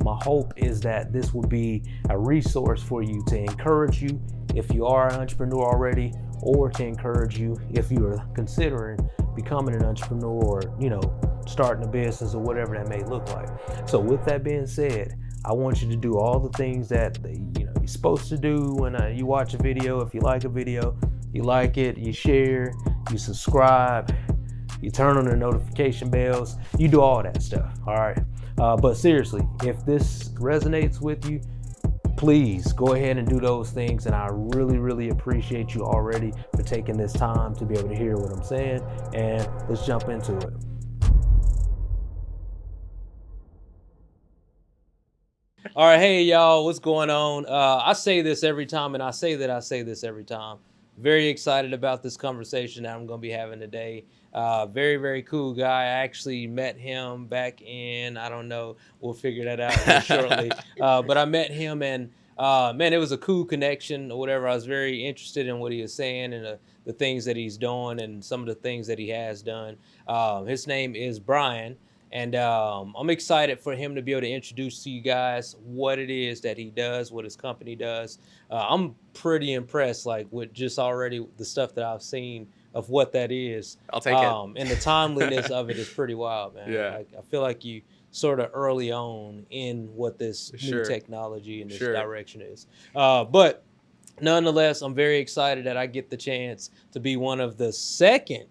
my hope is that this will be a resource for you to encourage you if you are an entrepreneur already, or to encourage you if you are considering becoming an entrepreneur, or starting a business or whatever that may look like. So with that being said, I want you to do all the things that you're supposed to do when you watch a video. If you like a video, you like it, you share, you subscribe, you turn on the notification bells, you do all that stuff, all right? But seriously, if this resonates with you, please go ahead and do those things. And I really, really appreciate you already for taking this time to be able to hear what I'm saying. And let's jump into it. All right, hey y'all, what's going on? I say this every time, and I say this every time. Very excited about this conversation that I'm going to be having today. Very, very cool guy. I actually met him back in, I don't know, we'll figure that out here shortly. But I met him, and man, it was a cool connection or whatever. I was very interested in what he was saying and the things that he's doing and some of the things that he has done. His name is Brian. And I'm excited for him to be able to introduce to you guys what it is that he does, what his company does. I'm pretty impressed, with just already the stuff that I've seen of what that is. I'll take it. And the timeliness of it is pretty wild, man. Yeah. I feel like you sort of early on in what this new technology and this direction is. But nonetheless, I'm very excited that I get the chance to be one of the second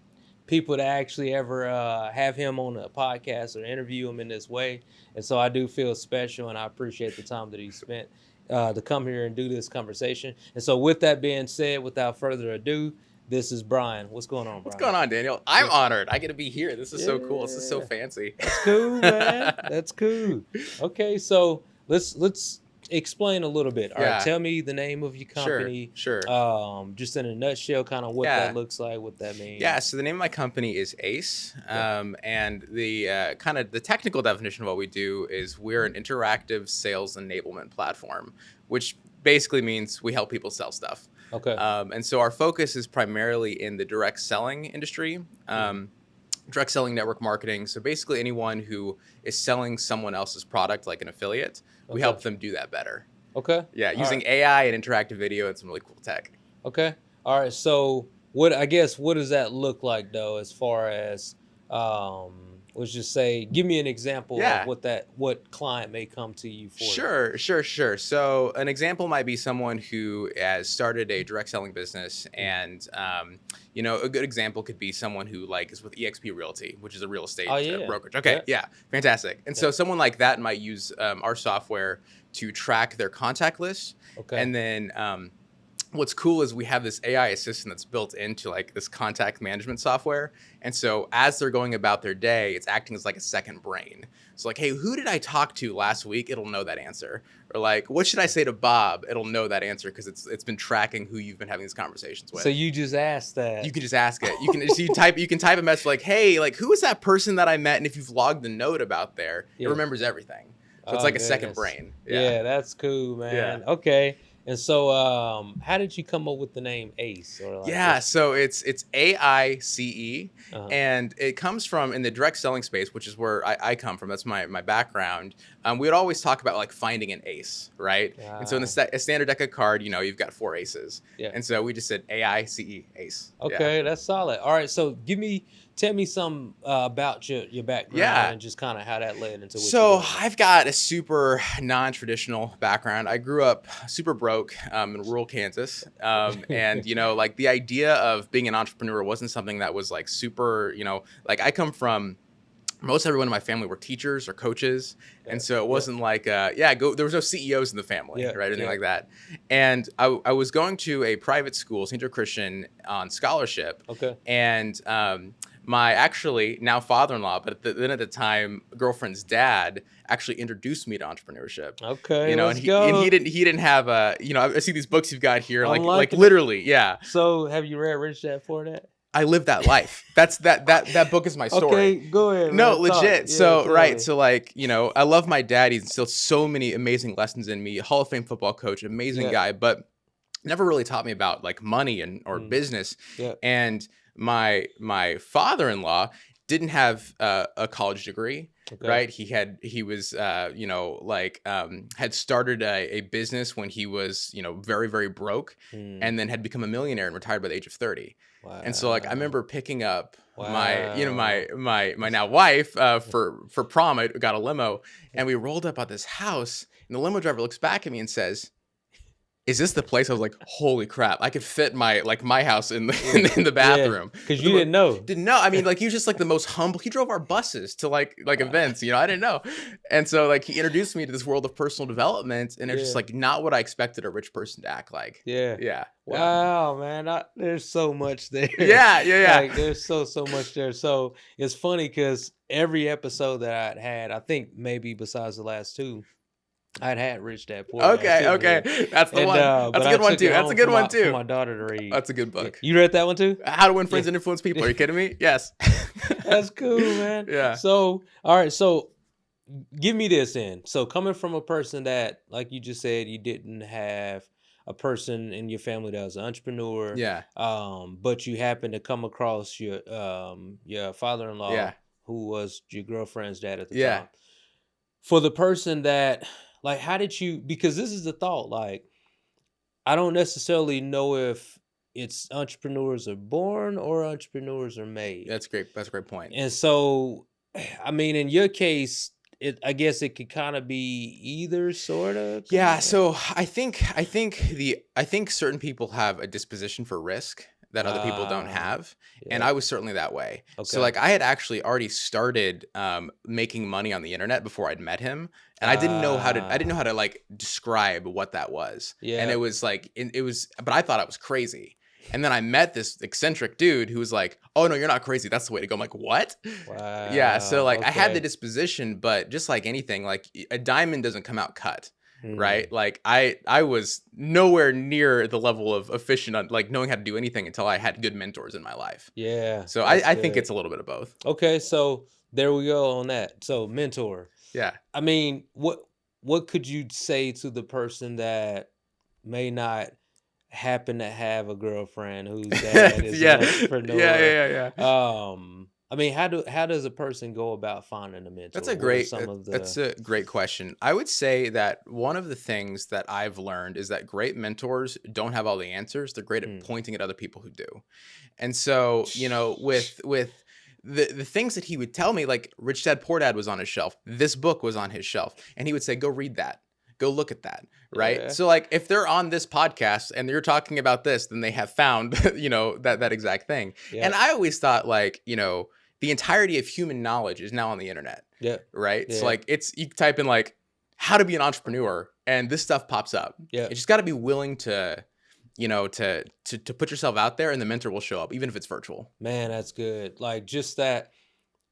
people to actually ever have him on a podcast or interview him in this way. And so I do feel special, and I appreciate the time that he spent to come here and do this conversation. And so with that being said, without further ado, this is Brian. What's going on, Brian? What's going on, Daniel? I'm honored. I get to be here. This is so cool. This is so fancy. That's cool, man. That's cool. Okay, so let's explain a little bit. All right, tell me the name of your company. Sure. Just in a nutshell, kind of what that looks like, what that means. Yeah, so the name of my company is ACE. And the kind of the technical definition of what we do is we're an interactive sales enablement platform, which basically means we help people sell stuff. Okay. And so our focus is primarily in the direct selling industry. Direct selling, network marketing. So basically anyone who is selling someone else's product, like an affiliate, we help them do that better. Okay. Yeah, using AI and interactive video and some really cool tech. Okay. All right. So what does that look like though, as far as let's just say, give me an example of what client may come to you for. Sure. So an example might be someone who has started a direct selling business, and a good example could be someone who is with eXp Realty, which is a real estate brokerage. Okay, yeah, fantastic. And so someone like that might use our software to track their contact list. Okay. And then what's cool is we have this AI assistant that's built into this contact management software. And so as they're going about their day, it's acting as a second brain. So hey, who did I talk to last week? It'll know that answer. Or what should I say to Bob? It'll know that answer because it's been tracking who you've been having these conversations with. So you just ask that. You can just ask it. You can you can type a message hey, who is that person that I met? And if you've logged the note about there, it remembers everything. So it's a second brain. Yeah, that's cool, man. Yeah. Okay. And so how did you come up with the name ACE? So it's AICE, and it comes from, in the direct selling space, which is where I come from. That's my background. We would always talk about finding an ace, right? And so in a standard deck of card, you've got 4 aces. Yeah. And so we just said AICE, ACE. Okay, that's solid. All right, so tell me some about your background and just kind of how that led into what So I've got a super non-traditional background. I grew up super broke in rural Kansas. And, the idea of being an entrepreneur wasn't something that was super, I come from, most everyone in my family were teachers or coaches. And so it wasn't there was no CEOs in the family, right? Anything like that. And I was going to a private school, St. Joe Christian, on scholarship. Okay. And my actually now father-in-law, but then at the time, girlfriend's dad actually introduced me to entrepreneurship. Okay, let's go. And he didn't have a, I see these books you've got here, like literally, yeah. So have you read Rich Dad Poor Dad? I live that life. That's that book is my story. Okay, go ahead. No, legit. So I love my dad. He instilled so many amazing lessons in me. Hall of Fame football coach, amazing guy, but never really taught me about money or business. Yeah. And my father-in-law didn't have a college degree. Okay. right? He was had started a business when he was, very, very broke, Mm. and then had become a millionaire and retired by the age of 30. And so like I Wow. remember picking up my Wow. my now wife for prom. I got a limo, and we rolled up at this house, and the limo driver looks back at me and says, "Is this the place?" I was like, "Holy crap! I could fit my house in the in the Yeah, bathroom." because The you mo- didn't know. Didn't know. I mean, like he was just like the most humble. He drove our buses to like events. I didn't know, and so like he introduced me to this world of personal development, and it's just Yeah. like not what I expected a rich person to act like. Yeah. Yeah, yeah, Wow, man. There's so much there. yeah, yeah, Like yeah. there's so much there. So it's funny because every episode that I'd had, I think maybe besides the last two, I'd had Rich Dad Poor Dad Okay, sitting here. okay, that's the And one. but That's a I good one took too. it That's a home good one for too. my daughter to read. That's a good Yeah. book. You read that one too? How to Win Friends Yeah. and Influence People. Are you kidding me? Yes. That's cool, man. Yeah. So, all right. So, give me this in. So, coming from a person that, like you just said, you didn't have a person in your family that was an entrepreneur. Yeah. But you happened to come across your father-in-law, Yeah. who was your girlfriend's dad at the Yeah. time. For the person that, like, how did you? Because this is the thought. Like, I don't necessarily know if it's entrepreneurs are born or entrepreneurs are made. That's great. That's a great point. And so, I mean, in your case, I guess it could kind of be either sort of. Yeah. So I think certain people have a disposition for risk that other people don't have. And I was certainly that way. So Okay. like I had actually already started making money on the internet before I'd met him. And I didn't know how to like describe what that was. Yeah. And it was like, but I thought I was crazy. And then I met this eccentric dude who was like, "Oh no, you're not crazy. That's the way to go." I'm like, "What?" Wow. Yeah. So like I had the okay. disposition, but just like anything, like a diamond doesn't come out cut. Hmm. Right. Like I was nowhere near the level of efficient on like knowing how to do anything until I had good mentors in my life. Yeah. So that's I think good. it's a little bit of both. Okay. So there we go on that. So mentor. Yeah. I mean, what could you say to the person that may not happen to have a girlfriend whose dad is Yeah. an entrepreneur? Yeah. I mean, how does a person go about finding a mentor? That's a What are great some of the that's a great question. I would say that one of the things that I've learned is that great mentors don't have all the answers. They're great at pointing at other people who do. And so, with the things that he would tell me, like Rich Dad Poor Dad was on his shelf. This book was on his shelf. And he would say, "Go read that. Go look at that." Right. Yeah. So like if they're on this podcast and you're talking about this, then they have found, that exact thing. Yeah. And I always thought like, the entirety of human knowledge is now on the internet. Yeah. Right. Yeah. So like you type in like how to be an entrepreneur and this stuff pops up. Yeah. You just got to be willing to, to put yourself out there and the mentor will show up, even if it's virtual. Man, that's good. Like just that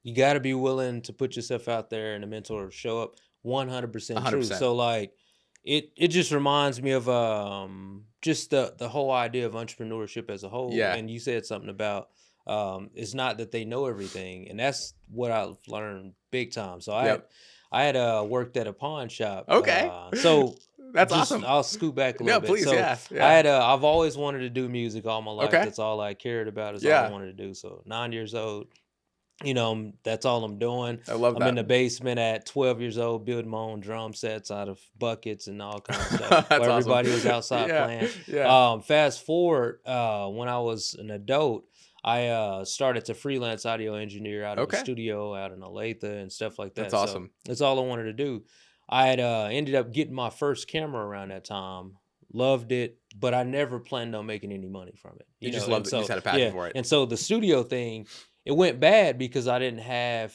you got to be willing to put yourself out there and the mentor will show up. 100% true. 100%. So like it just reminds me of just the whole idea of entrepreneurship as a whole. Yeah. And you said something about it's not that they know everything, and that's what I've learned big time. So Yep. I had worked at a pawn shop. Okay. So That's just, awesome. I'll scoot back a little No, bit. please. So Yeah. I had I've always wanted to do music all my life. Okay. That's all I cared about is all Yeah. I wanted to do. So 9 years old, that's all I'm doing. I love I'm that. in the basement at 12 years old, building my own drum sets out of buckets and all kinds of stuff. That's Where awesome. everybody was outside Yeah. playing. Yeah. Fast forward, when I was an adult, I started to freelance audio engineer out of Okay. a studio out in Olathe and stuff like that. That's So awesome. that's all I wanted to do. I had ended up getting my first camera around that time. Loved it, but I never planned on making any money from it. You just know, loved and it. You just had a passion yeah, for it. And so the studio thing, it went bad because I didn't have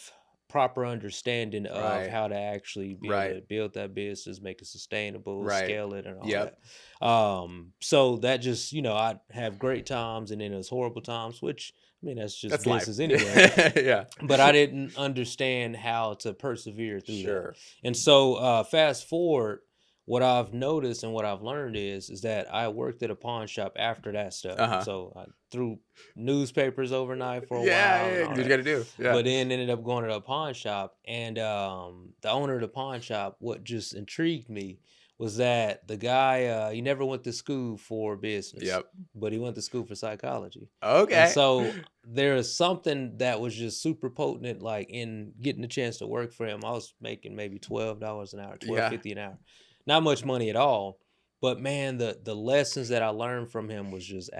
proper understanding of Right. how to actually be Right. able to build that business, make it sustainable, Right. scale it, and all Yep. that. So that just, I'd have great times and then it was horrible times, which I mean that's just That's life. business anyway. Yeah. But I didn't understand how to persevere through that. Sure. And so fast forward, what I've noticed and what I've learned is that I worked at a pawn shop after that stuff. Uh-huh. So I threw newspapers overnight for a while. Yeah. and Yeah. all Do what you that. got to do. Yeah. But then ended up going to a pawn shop, and the owner of the pawn shop, what just intrigued me was that the guy, he never went to school for business, Yep. but he went to school for psychology. And Okay. so there is something that was just super potent, like in getting the chance to work for him. I was making maybe $12 an hour, twelve Yeah. fifty an hour, not much money at all. But man, the lessons that I learned from him was just It was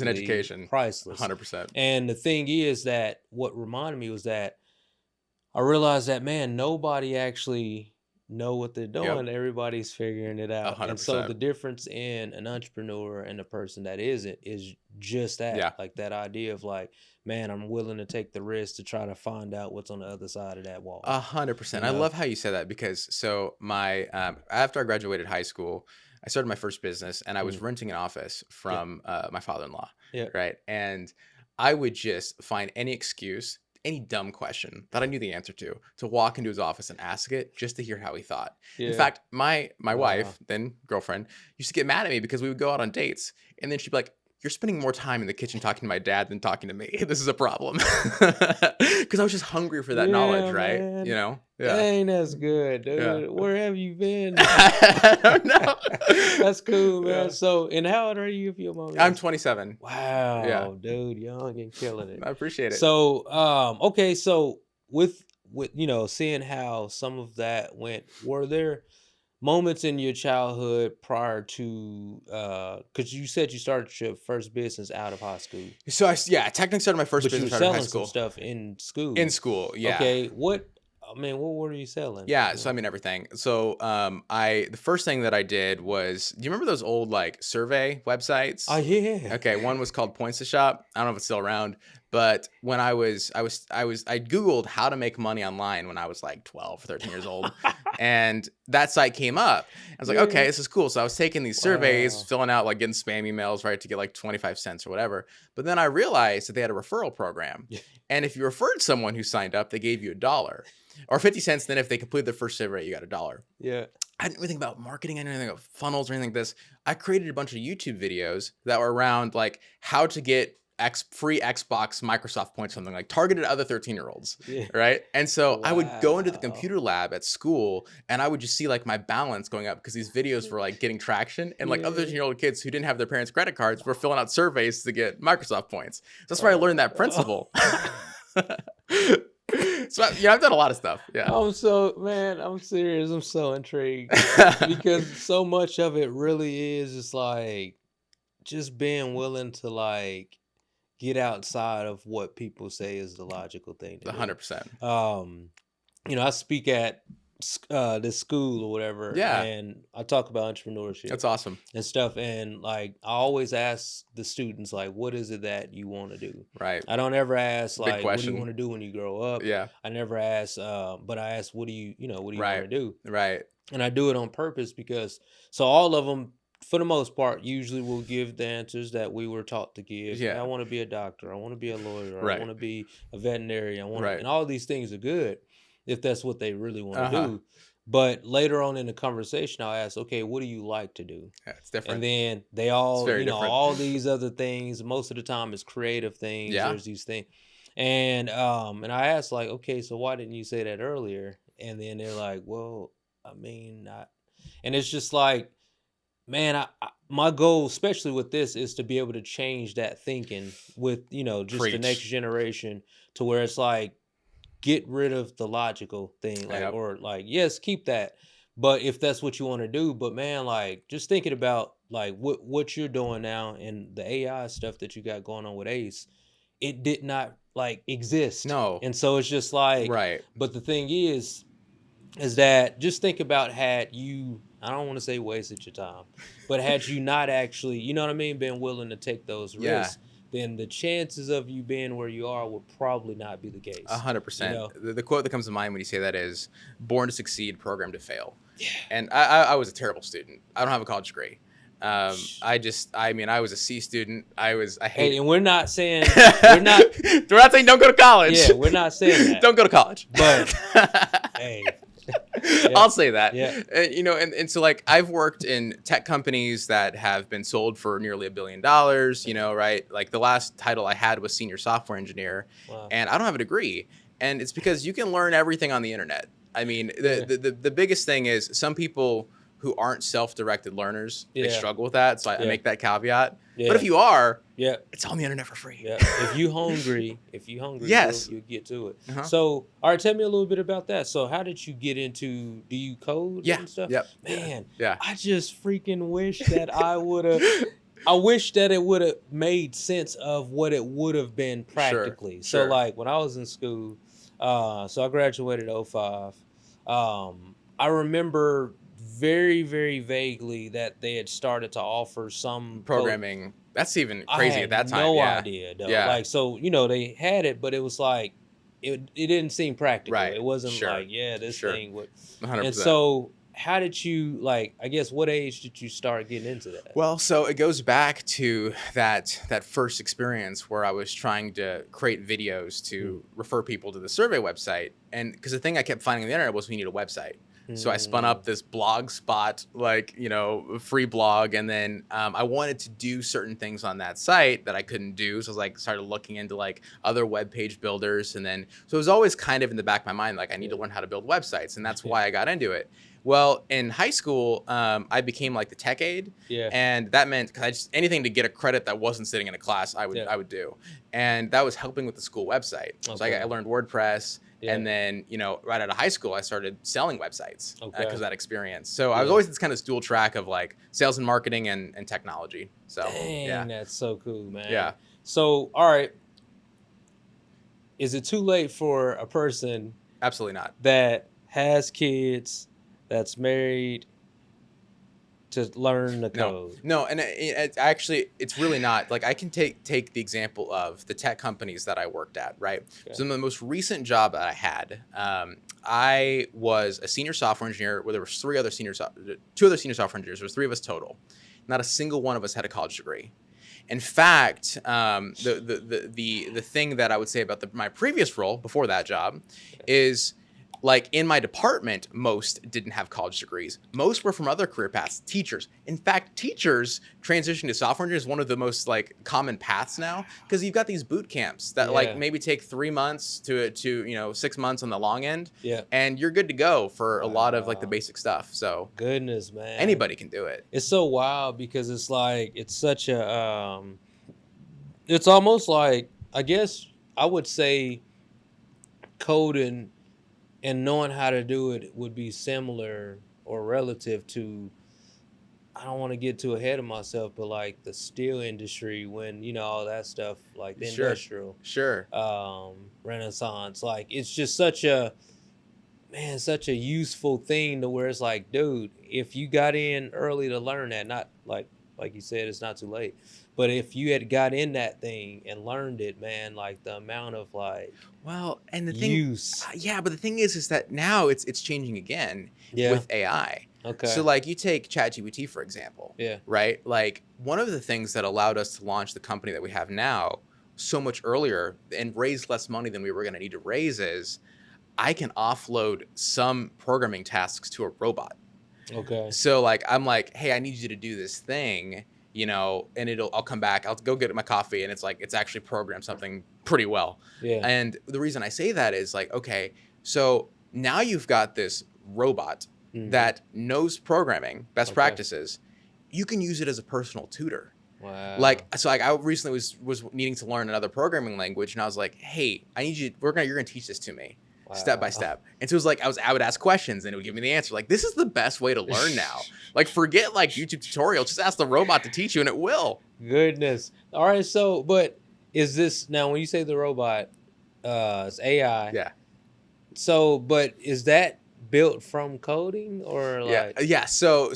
an absolutely education. priceless. 100%. And the thing is that what reminded me was that I realized that, man, nobody actually know what they're Yep. doing. Everybody's figuring it out. And so the 100%. difference in an entrepreneur and a person that isn't is just that. Yeah. Like that idea of like, man, I'm willing to take the risk to try to find out what's on the other side of that wall. 100%. You I know? love how you said that because so my after I graduated high school, I started my first business and I was renting an office from my father-in-law. Yeah. Right. And I would just find any excuse, any dumb question that I knew the answer to walk into his office and ask it just to hear how he thought. In Yeah. fact, my wife, Wow. then girlfriend, used to get mad at me because we would go out on dates and then she'd be like, "You're spending more time in the kitchen talking to my dad than talking to me. This is a problem." Because I was just hungry for that knowledge, Yeah, right? man. You know? Yeah. Dang, that's good, dude. Yeah. Where have you been? I don't know. That's cool, man. Yeah. So, and how old are you if you don't mind me I'm asking? 27. Wow, dude, young and killing it. I appreciate it. So, okay, so with seeing how some of that went, were there moments in your childhood prior to because you said you started your first business out of high school, So I technically started my first but you were business out of high selling some school. stuff in school. In school, yeah. Okay, what were you selling? Yeah, so I mean everything. So the first thing that I did was, do you remember those old like survey websites? Oh yeah. Okay, one was called Points to Shop. I don't know if it's still around, but when I Googled how to make money online when I was like 12, 13 years old, and that site came up. I was like, okay, Yeah. this is cool. So I was taking these surveys, Wow. filling out, like getting spam emails, right, to get like 25 cents or whatever. But then I realized that they had a referral program. Yeah. And if you referred someone who signed up, they gave you $1 or 50 cents. Then if they completed their first survey, you got $1. Yeah. I didn't really think about marketing. I didn't think about funnels or anything like this. I created a bunch of YouTube videos that were around like how to get free Xbox Microsoft points, something like targeted at other 13-year-olds. Yeah. Right. And so I would go into the Wow. computer lab at school and I would just see like my balance going up because these videos were like getting traction and like other Yeah. 13-year-old kids who didn't have their parents' credit cards were filling out surveys to get Microsoft points. So that's where I learned that principle. So I've done a lot of stuff. Yeah. I'm serious. I'm so intrigued because so much of it really is just like just being willing to like get outside of what people say is the logical thing to do. 100%. I speak at this school or whatever, Yeah. and I talk about entrepreneurship That's awesome. and stuff, and like I always ask the students like, what is it that you want to do? Right. I don't ever ask Big like, what do question. you want to do when you grow up? Yeah. I never ask, but I ask, what do you want to Right. do? Right. And I do it on purpose because so all of them, for the most part, usually will give the answers that we were taught to give. Yeah. I want to be a doctor. I want to be a lawyer. Right. I want to be a veterinarian. I want Right. and all these things are good if that's what they really want to Uh-huh. do. But later on in the conversation, I'll ask, okay, what do you like to do? Yeah, it's different. And then they all, very different. all these other things. Most of the time, it's creative things. Yeah. There's these things, and I asked like, okay, so why didn't you say that earlier? And then they're like, well, I mean, and it's just like, man, my goal, especially with this, is to be able to change that thinking with just the Preach. next generation to where it's like, get rid of the logical thing, like Yep. or like yes, keep that, but if that's what you want to do, but man, like just thinking about like what you're doing now and the AI stuff that you got going on with Ace, it did not like exist. No. And so it's just like Right. But the thing is that just think about had you, I don't want to say wasted your time, but had you not actually, you know what I mean, been willing to take those Yeah. risks, then the chances of you being where you are would probably not be the case. 100%. You know? The quote that comes to mind when you say that is "born to succeed, programmed to fail." Yeah. And I was a terrible student. I don't have a college degree. I was a C student. I Hey, hate. and we're not saying we're not. We're not saying don't go to college. Yeah, we're not saying that. Don't go to college. But hey, I'll say that. Yeah. And so like I've worked in tech companies that have been sold for nearly $1 billion, right? Like the last title I had was senior software engineer, wow. and I don't have a degree. And it's because you can learn everything on the internet. I mean, the biggest thing is some people who aren't self-directed learners, they Yeah. struggle with that. So I Yeah. make that caveat. Yeah. But if you are, Yeah. it's on the internet for free. Yeah. If you hungry, Yes. you'll get to it. Uh-huh. So, all right, tell me a little bit about that. So, how did you get into? Do you code Yeah. and stuff? Yep. Man, Yeah. I just freaking wish that I would have. I wish that it would have made sense of what it would have been practically. So, Sure. like when I was in school, so I graduated 05. I remember very, very vaguely that they had started to offer some Programming. That's even I crazy had at that time. no yeah. idea, though. Yeah. Like, so they had it, but it was like it didn't seem practical. Right. It wasn't Sure. like this Sure. thing would. 100%. And so, how did you I guess what age did you start getting into that? Well, so it goes back to that first experience where I was trying to create videos to refer people to the survey website. And because the thing I kept finding on the internet was we need a website. So I spun up this blog spot, free blog. And then I wanted to do certain things on that site that I couldn't do. So I was started looking into other web page builders. And then, so it was always kind of in the back of my mind, I need to learn how to build websites. And that's why I got into it. Well, in high school, I became the tech aide. Yeah. And that meant anything to get a credit that wasn't sitting in a class, I would do. And that was helping with the school website. So I learned WordPress. Yeah. And then, right out of high school, I started selling websites because of that experience. So I was Yeah. always this kind of dual track of sales and marketing and technology. So Dang, that's so cool, man. Yeah. So, all right, is it too late for a person Absolutely not. that has kids, that's married, to learn the code? No, and actually, it's really not. I can take the example of the tech companies that I worked at, right? Okay. So the most recent job that I had, I was a senior software engineer where there were two other senior software engineers. There was 3 of us total. Not a single one of us had a college degree. In fact, the thing that I would say about my previous role before that job is in my department, most didn't have college degrees. Most were from other career paths. Teachers. In fact, teachers transitioning to software engineers is one of the most common paths now because you've got these boot camps that maybe take 3 months to 6 months on the long end. Yeah. And you're good to go for a lot of the basic stuff. So Goodness, man. anybody can do it. It's so wild because it's it's such a it's almost I guess I would say coding and knowing how to do it would be similar or relative to, I don't want to get too ahead of myself, but the steel industry when all that stuff, the industrial Sure. renaissance, it's just such a useful thing to where it's dude, if you got in early to learn that, not like you said, it's not too late, but if you had got in that thing and learned it, man, the amount of Well, and the thing, use. yeah, but the thing is that now it's changing again Yeah. with AI. Okay. So you take ChatGPT for example. Yeah. Right. One of the things that allowed us to launch the company that we have now so much earlier and raise less money than we were going to need to raise is I can offload some programming tasks to a robot. Okay. So I'm hey, I need you to do this thing. And I'll come back, I'll go get my coffee and it's actually programmed something pretty well. Yeah. And the reason I say that is okay, so now you've got this robot that knows programming, best practices. You can use it as a personal tutor. Wow. I recently was needing to learn another programming language and I was hey, I need you, you're gonna teach this to me. Wow. Step by step. And so it was I would ask questions and it would give me the answer. This is the best way to learn now. Forget YouTube tutorials. Just ask the robot to teach you and it will. Goodness. All right. So, but is this now when you say the robot, it's AI? Yeah. So, but is that built from coding or Yeah. So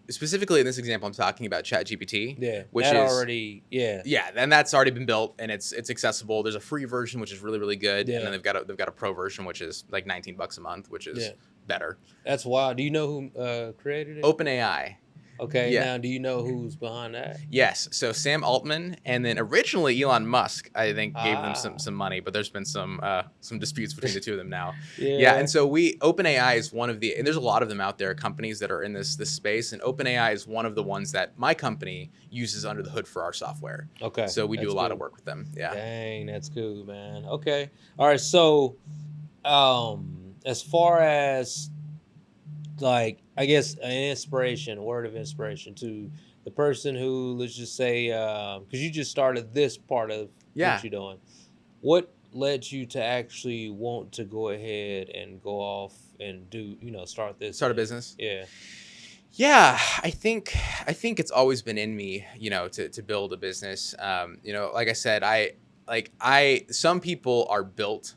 specifically in this example, I'm talking about ChatGPT. Yeah. Which that is already. Yeah. Yeah, and that's already been built and it's accessible. There's a free version which is really, really good. Yeah. And then they've got a pro version which is $19 a month, which is better. That's wild. Do you know who created it? OpenAI. Okay. Yeah. Now, do you know who's behind that? Yes. So Sam Altman, and then originally Elon Musk, I think, gave them some money, but there's been some disputes between the two of them now. Yeah. And so OpenAI is one of and there's a lot of them out there, companies that are in this space, and OpenAI is one of the ones that my company uses under the hood for our software. Okay. So we do a lot cool. of work with them. Yeah. Dang, that's cool, man. Okay. All right. So, as far as like, I guess an inspiration, a word of inspiration to the person who, let's just say, because you just started this part of what Yeah. you're doing, what led you to actually want to go ahead and go off and do, start this Start a thing? business. Yeah. Yeah, I think it's always been in me, to build a business. Like I said, I some people are built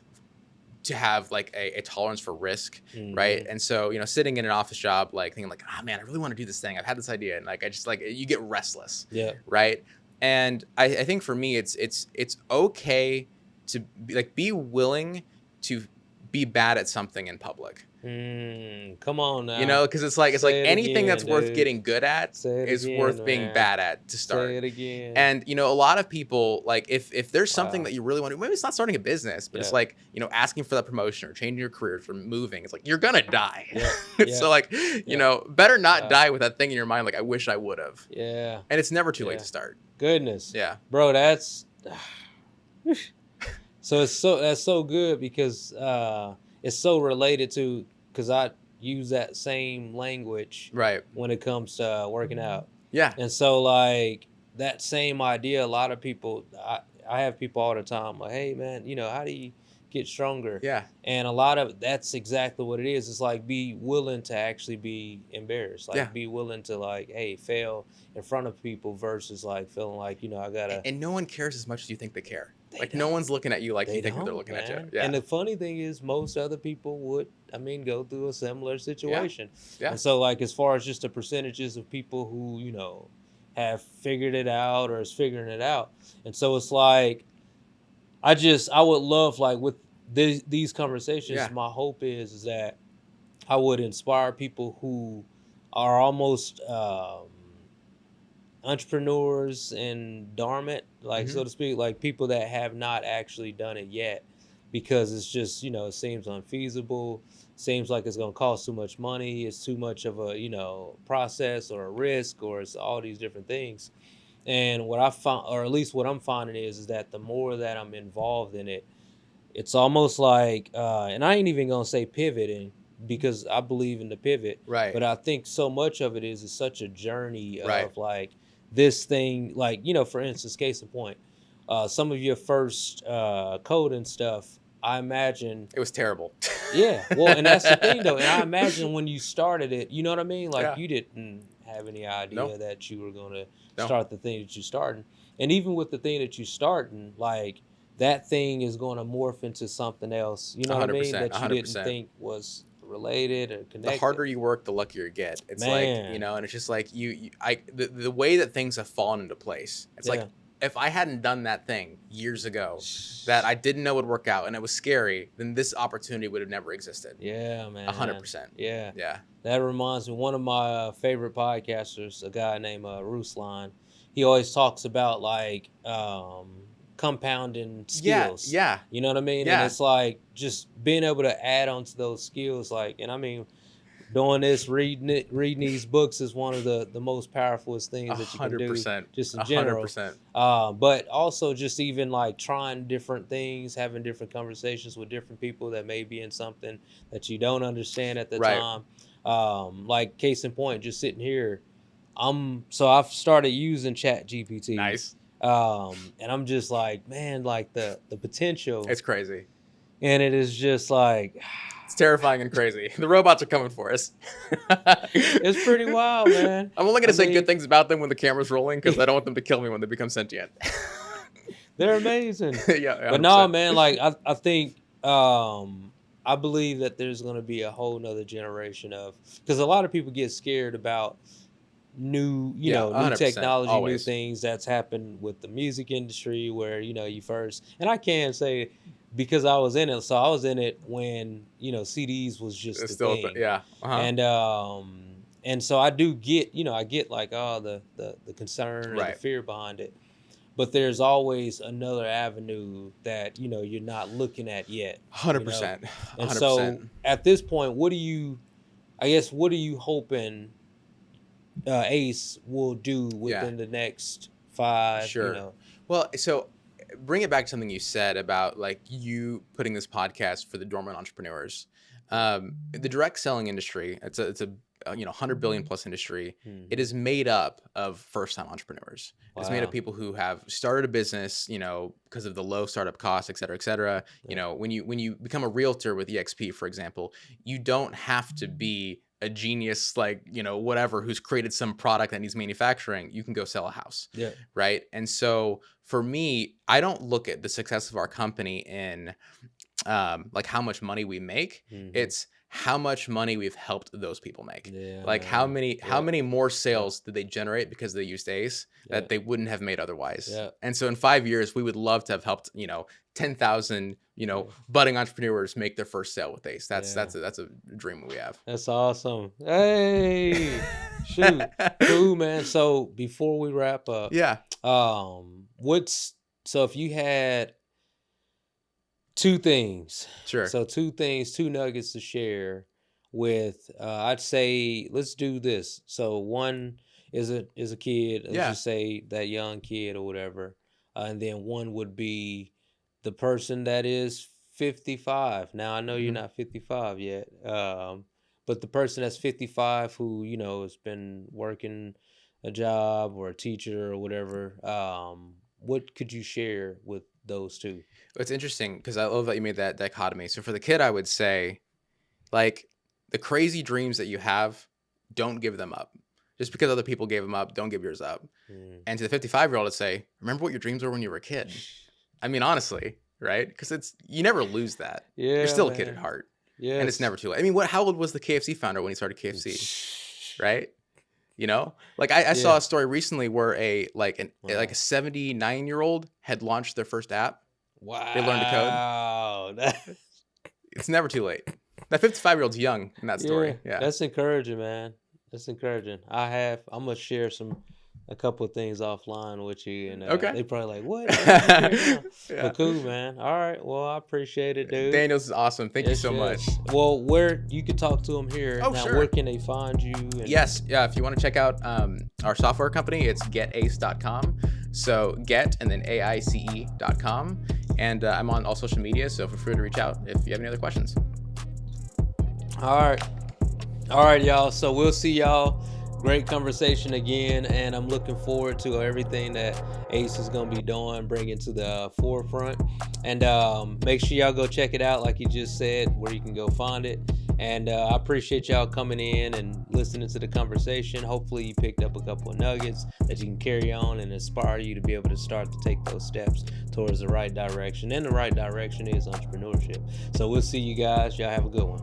to have like a tolerance for risk, right? Hmm. And so, sitting in an office job, like thinking like, oh man, I really want to do this thing. I've had this idea, and like I just like you get restless, Yeah. right? And I think for me, it's okay to be willing to be bad at something in public. Come on now. Because it's like Say it anything that's again, worth dude. getting good at Say it is again, worth being man. bad at to Say start. it again. And a lot of people, like, if there's something Wow. that you really want to, maybe it's not starting a business, but it's Yeah. like, asking for that promotion or changing your career or moving. It's like you're gonna die. Yeah. Yeah. So like, Yeah. better not Wow. die with that thing in your mind. Like, I wish I would have. Yeah. And it's never too late Yeah. to start. Goodness. Yeah. Bro, that's that's so good because it's so related to, because I use that same language Right. when it comes to working out. Yeah. And so, like, that same idea, a lot of people, I have people all the time like, hey man, how do you get stronger? Yeah. And a lot of that's exactly what it is. It's like, be willing to actually be embarrassed, like Yeah. be willing to, like, hey, fail in front of people versus like feeling like, I gotta. And no one cares as much as you think they care. They Like, don't. no one's looking at you like They you think that they're don't, looking at you. man. Yeah. And the funny thing is, most other people would, go through a similar situation. Yeah. And so, like, as far as just the percentages of people who, have figured it out or is figuring it out. And so it's like, I would love, like, with these conversations, Yeah. my hope is that I would inspire people who are almost entrepreneurs and dormant, like, so Mhm. to speak, like people that have not actually done it yet because it's just, it seems unfeasible, seems like it's going to cost too much money, it's too much of a, process or a risk, or it's all these different things. And what I found, or at least what I'm finding, is that the more that I'm involved in it, it's almost like, and I ain't even gonna say pivoting because I believe in the pivot, Right. but I think so much of it is such a journey of, Right. like, this thing, like, for instance, case in point, some of your first code and stuff, I imagine. It was terrible. Yeah, well, and that's the thing though, and I imagine when you started it, you know what I mean, like, Yeah. you didn't have any idea No. that you were gonna No. start the thing that you starting, and even with the thing that you starting, like, that thing is going to morph into something else, you know what I mean, 100%. that you didn't 100%. think was related or connected. The harder you work, the luckier you get. It's Man. like, and it's just like the way that things have fallen into place. It's like, Yeah. if I hadn't done that thing years ago that I didn't know would work out and it was scary, then this opportunity would have never existed. Yeah, man. 100%. Yeah. Yeah. That reminds me, one of my favorite podcasters, a guy named Ruslan, he always talks about, like, compounding skills. Yeah. You know what I mean? Yeah. And it's like just being able to add on to those skills. Like, and I mean, doing this, reading these books is one of the most powerful things that you can do, 100%. just in general. 100%. But also just even like trying different things, having different conversations with different people that may be in something that you don't understand at the Right. time. Like, case in point, just sitting here, so I've started using Chat GPT. Nice. And I'm just like, man, like the potential, It's crazy. and it is just like, It's terrifying and crazy. The robots are coming for us. it's pretty wild, man. I'm only going to say mean- good things about them when the camera's rolling because I don't want them to kill me when they become sentient. They're amazing. Yeah. But 100%. no, man, like, I think, I believe that there's going to be a whole nother generation of, because a lot of people get scared about new, new 100%, technology, always. new things that's happened with the music industry, where, you first, and I can say, because I was in it, so I was in it when, CDs was just It's the still, thing. yeah. Uh-huh. And so I do get, I get, like, the concern and Right. the fear behind it. But there's always another avenue that, you're not looking at yet. 100%. And 100%. so at this point, what are you hoping Ace will do within the next 5, Sure. Well, so bring it back to something you said about, like, you putting this podcast for the dormant entrepreneurs. The direct selling industry, it's a $100 billion plus industry. Hmm. It is made up of first time entrepreneurs. It's made Wow. of people who have started a business, because of the low startup costs, et cetera, et cetera. Yeah. When you become a realtor with EXP, for example, you don't have to be a genius, like, whatever, who's created some product that needs manufacturing. You can go sell a house. Yeah. Right. And so for me, I don't look at the success of our company in like how much money we make. Mhm. It's how much money we've helped those people make. Yeah, Like how man. many more sales did they generate because they used ACE Yeah. that they wouldn't have made otherwise. Yeah. And so in 5 years, we would love to have helped, 10,000, budding entrepreneurs make their first sale with ACE. That's a dream we have. That's awesome. Hey, shoot, cool, man. So before we wrap up, Yeah. so if you had two things, Sure. so two nuggets to share with, I'd say let's do this. So one is a kid, let's Yeah. just say that young kid or whatever, and then one would be the person that is 55. Now I know you're Mhm. not 55 yet, but the person that's 55 who has been working a job or a teacher or whatever, what could you share with those two? It's interesting because I love that you made that dichotomy. So for the kid, I would say, like, the crazy dreams that you have, don't give them up. Just because other people gave them up, don't give yours up. Mm. And to the 55-year-old, I'd say, remember what your dreams were when you were a kid. I mean, honestly, right? Because you never lose that. Yeah, You're still a kid man. at heart. Yeah, And it's never too late. I mean, how old was the KFC founder when he started KFC, right? Like I saw Yeah. a story recently where a Wow. 79-year-old had launched their first app. Wow. They learned to code. That- It's never too late. That 55-year-old's young in that story. Yeah. That's encouraging, man. That's encouraging. I'm gonna share a couple of things offline with you, and Okay. they probably like, what? Yeah. Yeah. But cool, man. All right. Well, I appreciate it, dude. Daniel's is awesome. Thank you Yes, so much. yes. Well, where you could talk to them here. Oh, now, sure. where can they find you? And- Yes. Yeah. If you want to check out our software company, it's getace.com. So get and then AICE.com. And I'm on all social media. So feel free to reach out if you have any other questions. All right, y'all. So we'll see y'all. Great conversation again, and I'm looking forward to everything that Ace is gonna be doing, bringing to the forefront. And make sure y'all go check it out, like you just said, where you can go find it. And I appreciate y'all coming in and listening to the conversation. Hopefully you picked up a couple of nuggets that you can carry on and inspire you to be able to start to take those steps towards the right direction. And the right direction is entrepreneurship. So we'll see you guys. Y'all have a good one.